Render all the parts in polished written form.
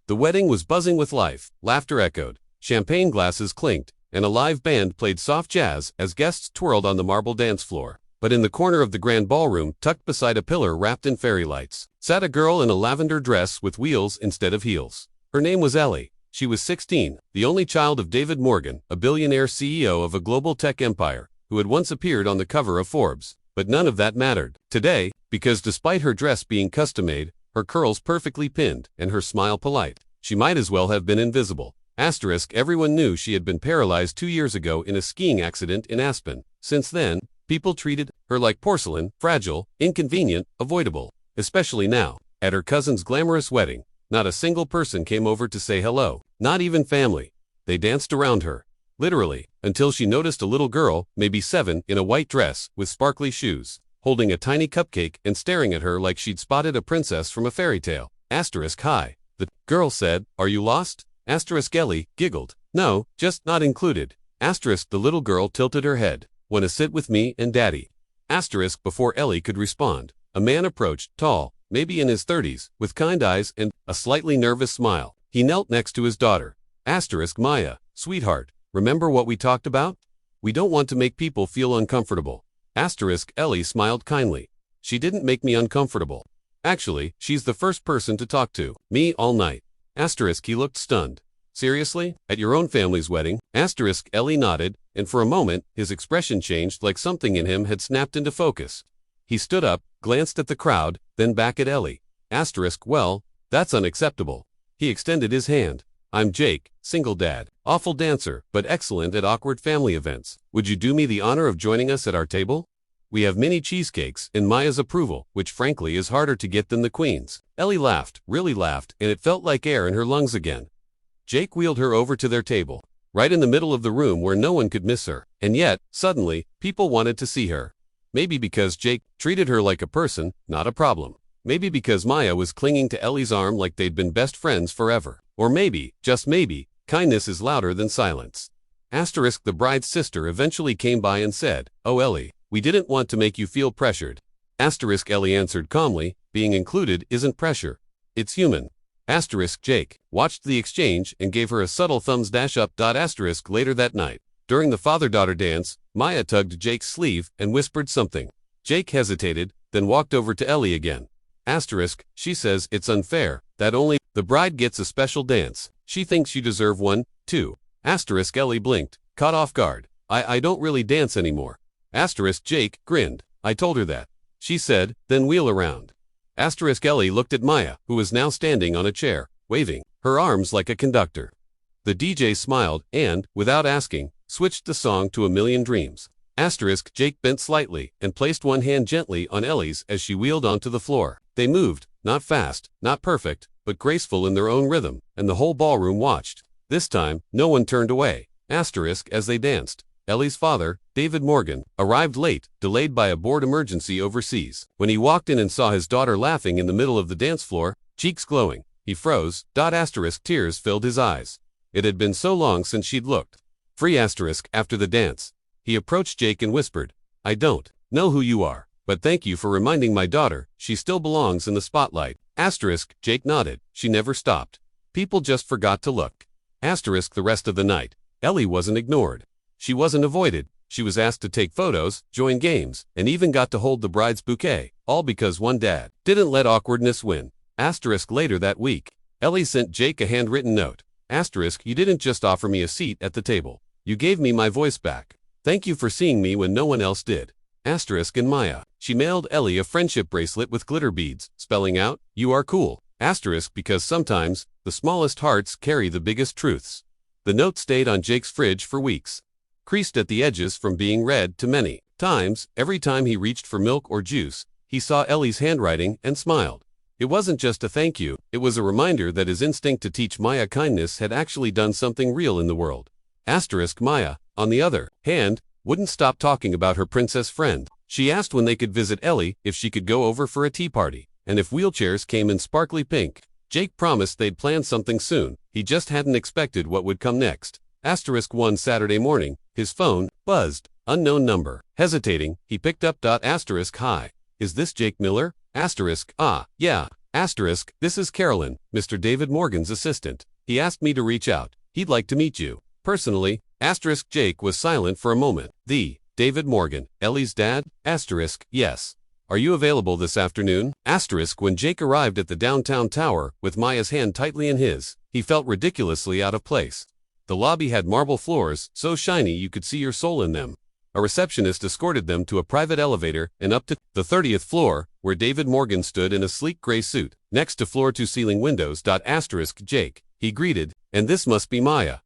The wedding was buzzing with life, laughter echoed, champagne glasses clinked, and a live band played soft jazz as guests twirled on the marble dance floor. But in the corner of the grand ballroom, tucked beside a pillar wrapped in fairy lights, sat a girl in a lavender dress with wheels instead of heels. Her name was Ellie. She was 16, the only child of David Morgan, a billionaire CEO of a global tech empire, who had once appeared on the cover of Forbes. But none of that mattered today, because despite her dress being custom-made, her curls perfectly pinned, and her smile polite, she might as well have been invisible. Everyone knew she had been paralyzed 2 years ago in a skiing accident in Aspen. Since then, people treated her like porcelain, fragile, inconvenient, avoidable. Especially now, at her cousin's glamorous wedding, not a single person came over to say hello, not even family. They danced around her, literally, until she noticed a little girl, maybe 7, in a white dress, with sparkly shoes, holding a tiny cupcake and staring at her like she'd spotted a princess from a fairy tale. Hi. The girl said, "Are you lost?" Ellie giggled. "No, just not included." The little girl tilted her head. "Wanna sit with me and daddy?" Before Ellie could respond, a man approached, tall, maybe in his 30s, with kind eyes and a slightly nervous smile. He knelt next to his daughter. "Maya, sweetheart, remember what we talked about? We don't want to make people feel uncomfortable." Ellie smiled kindly. "She didn't make me uncomfortable. Actually, she's the first person to talk to me all night." He looked stunned. "Seriously? At your own family's wedding?" Ellie nodded, and for a moment, his expression changed like something in him had snapped into focus. He stood up, glanced at the crowd, then back at Ellie. "Well, that's unacceptable." He extended his hand. "I'm Jake, single dad, awful dancer, but excellent at awkward family events. Would you do me the honor of joining us at our table? We have mini cheesecakes, in Maya's approval, which frankly is harder to get than the Queen's." Ellie laughed, really laughed, and it felt like air in her lungs again. Jake wheeled her over to their table, right in the middle of the room where no one could miss her. And yet, suddenly, people wanted to see her. Maybe because Jake treated her like a person, not a problem. Maybe because Maya was clinging to Ellie's arm like they'd been best friends forever. Or maybe, just maybe, kindness is louder than silence. The bride's sister eventually came by and said, "Oh Ellie, we didn't want to make you feel pressured." Ellie answered calmly, "Being included isn't pressure. It's human." Jake watched the exchange and gave her a subtle thumbs up. Later that night, during the father-daughter dance, Maya tugged Jake's sleeve and whispered something. Jake hesitated, then walked over to Ellie again. She says it's unfair, that only the bride gets a special dance. She thinks you deserve one, too. Ellie blinked, caught off guard. I don't really dance anymore." Jake grinned. "I told her that," she said, "then wheel around." Ellie looked at Maya, who was now standing on a chair, waving her arms like a conductor. The DJ smiled and, without asking, switched the song to A Million Dreams. Jake bent slightly and placed one hand gently on Ellie's as she wheeled onto the floor. They moved, not fast, not perfect, but graceful in their own rhythm, and the whole ballroom watched. This time, no one turned away. As they danced, Ellie's father, David Morgan, arrived late, delayed by a board emergency overseas. When he walked in and saw his daughter laughing in the middle of the dance floor, cheeks glowing, he froze. Tears filled his eyes. It had been so long since she'd looked free. After the dance, he approached Jake and whispered, "I don't know who you are, but thank you for reminding my daughter she still belongs in the spotlight." Jake nodded. She never stopped. People just forgot to look. The rest of the night, Ellie wasn't ignored. She wasn't avoided. She was asked to take photos, join games, and even got to hold the bride's bouquet, all because one dad didn't let awkwardness win. Later that week, Ellie sent Jake a handwritten note. "You didn't just offer me a seat at the table. You gave me my voice back. Thank you for seeing me when no one else did." And Maya. She mailed Ellie a friendship bracelet with glitter beads, spelling out, "You are cool." Because sometimes, the smallest hearts carry the biggest truths. The note stayed on Jake's fridge for weeks, creased at the edges from being read too many times. Every time he reached for milk or juice, he saw Ellie's handwriting and smiled. It wasn't just a thank you, it was a reminder that his instinct to teach Maya kindness had actually done something real in the world. Maya, on the other hand, wouldn't stop talking about her princess friend. She asked when they could visit Ellie, if she could go over for a tea party, and if wheelchairs came in sparkly pink. Jake promised they'd plan something soon. He just hadn't expected what would come next. One Saturday morning, his phone buzzed. Unknown number. Hesitating, he picked up. Hi. Is this Jake Miller? Yeah. Asterisk, this is Carolyn, Mr. David Morgan's assistant. He asked me to reach out. He'd like to meet you. Personally, asterisk Jake was silent for a moment. David Morgan, Ellie's dad? Asterisk, yes. Are you available this afternoon? Asterisk, when Jake arrived at the downtown tower, with Maya's hand tightly in his, he felt ridiculously out of place. The lobby had marble floors, so shiny you could see your soul in them. A receptionist escorted them to a private elevator and up to the 30th floor, where David Morgan stood in a sleek gray suit, next to floor-to-ceiling windows. Asterisk Jake, he greeted, and this must be Maya.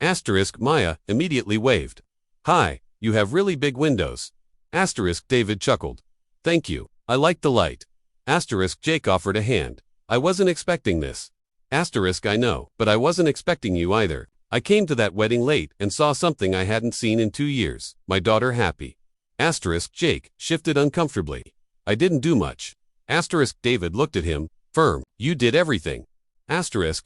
Asterisk Maya immediately waved. Hi, you have really big windows. Asterisk David chuckled. Thank you, I like the light. Asterisk Jake offered a hand. I wasn't expecting this. Asterisk I know, but I wasn't expecting you either. I came to that wedding late and saw something I hadn't seen in 2 years, my daughter happy. Asterisk Jake shifted uncomfortably. I didn't do much. Asterisk David looked at him, firm. You did everything. Asterisk